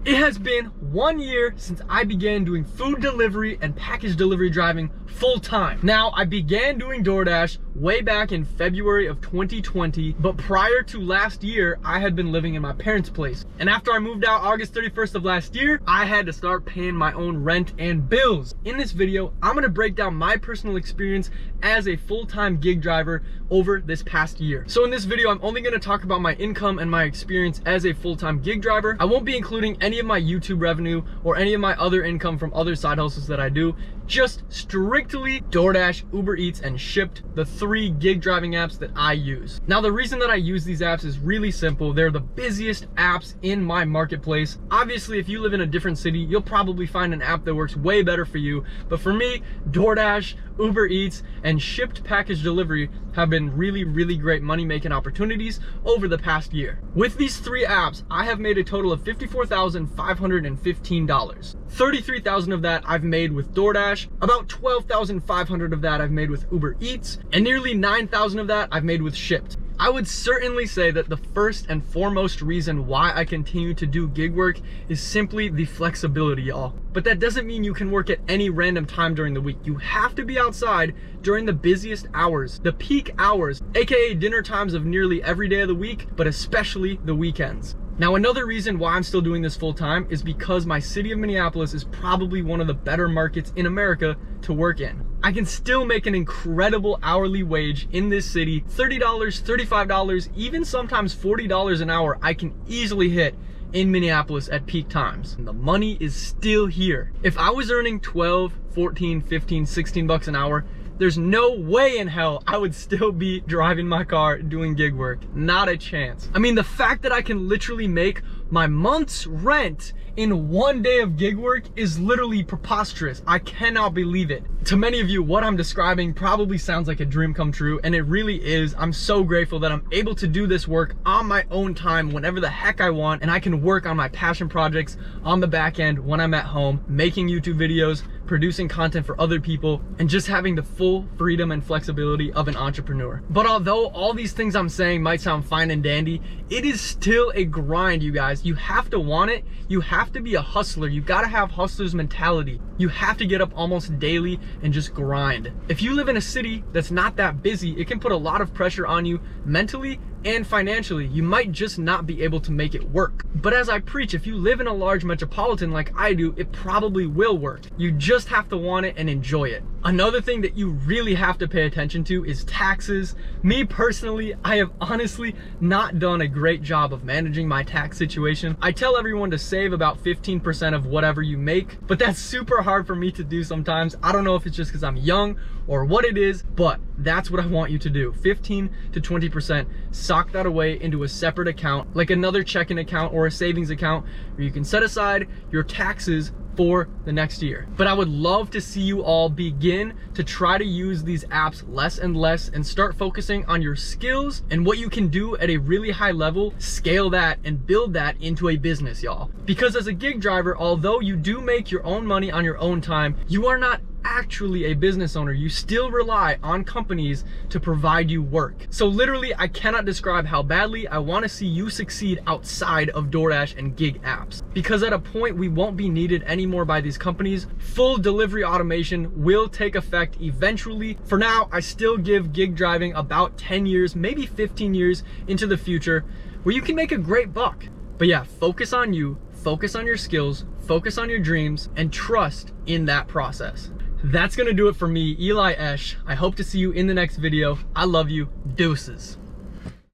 It has been 1 year since I began doing food delivery and package delivery driving full time. Now, I began doing DoorDash way back in February of 2020, but prior to last year, I had been living in my parents' place. And after I moved out August 31st of last year, I had to start paying my own rent and bills. In this video, I'm gonna break down my personal experience as a full-time gig driver over this past year. So in this video, I'm only gonna talk about my income and my experience as a full-time gig driver. I won't be including any of my YouTube revenue or any of my other income from other side hustles that I do, just strictly DoorDash, Uber Eats, and Shipt, the 3 gig driving apps that I use. Now, the reason that I use these apps is really simple. They're the busiest apps in my marketplace. Obviously, if you live in a different city, you'll probably find an app that works way better for you. But for me, DoorDash, Uber Eats, and Shipt package delivery have been really great money-making opportunities over the past year. With these 3 apps, I have made a total of $54,515. $33,000 of that I've made with DoorDash, about $12,500 of that I've made with Uber Eats, and nearly $9,000 of that I've made with Shipt. I would certainly say that the first and foremost reason why I continue to do gig work is simply the flexibility, y'all. But that doesn't mean you can work at any random time during the week. You have to be outside during the busiest hours, the peak hours, aka dinner times of nearly every day of the week, but especially the weekends. Now, another reason why I'm still doing this full time is because my city of Minneapolis is probably one of the better markets in America to work in. I can still make an incredible hourly wage in this city, $30, $35, even sometimes $40 an hour I can easily hit in Minneapolis at peak times. And the money is still here. If I was earning 12, 14, 15, 16 bucks an hour, there's no way in hell I would still be driving my car doing gig work. Not a chance. I mean, the fact that I can literally make my month's rent in 1 day of gig work is literally preposterous. I cannot believe it. To many of you, what I'm describing probably sounds like a dream come true, and it really is. I'm so grateful that I'm able to do this work on my own time whenever the heck I want, and I can work on my passion projects on the back end when I'm at home, making YouTube videos, producing content for other people, and just having the full freedom and flexibility of an entrepreneur. But although all these things I'm saying might sound fine and dandy, it is still a grind, you guys. You have to want it. You have to be a hustler. You gotta have hustler's mentality. You have to get up almost daily and just grind. If you live in a city that's not that busy, it can put a lot of pressure on you mentally and financially. You might just not be able to make it work. But as I preach, if you live in a large metropolitan like I do, it probably will work. You just have to want it and enjoy it. Another thing that you really have to pay attention to is taxes. Me personally, I have honestly not done a great job of managing my tax situation. I tell everyone to save about 15% of whatever you make, but that's super hard for me to do sometimes. I don't know if it's just because I'm young or what it is, but that's what I want you to do. 15 to 20%, sock that away into a separate account, like another checking account or a savings account, where you can set aside your taxes for the next year. But I would love to see you all begin to try to use these apps less and less and start focusing on your skills and what you can do at a really high level, scale that and build that into a business, y'all. Because as a gig driver, although you do make your own money on your own time, you are not actually a business owner. You still rely on companies to provide you work. So literally, I cannot describe how badly I want to see you succeed outside of DoorDash and gig apps. Because at a point, we won't be needed anymore by these companies. Full delivery automation will take effect eventually. For now, I still give gig driving about 10 years, maybe 15 years into the future, where you can make a great buck. But yeah, focus on you, focus on your skills, focus on your dreams, and trust in that process. That's gonna do it for me, Eli Esch. I hope to see you in the next video. I love you. Deuces.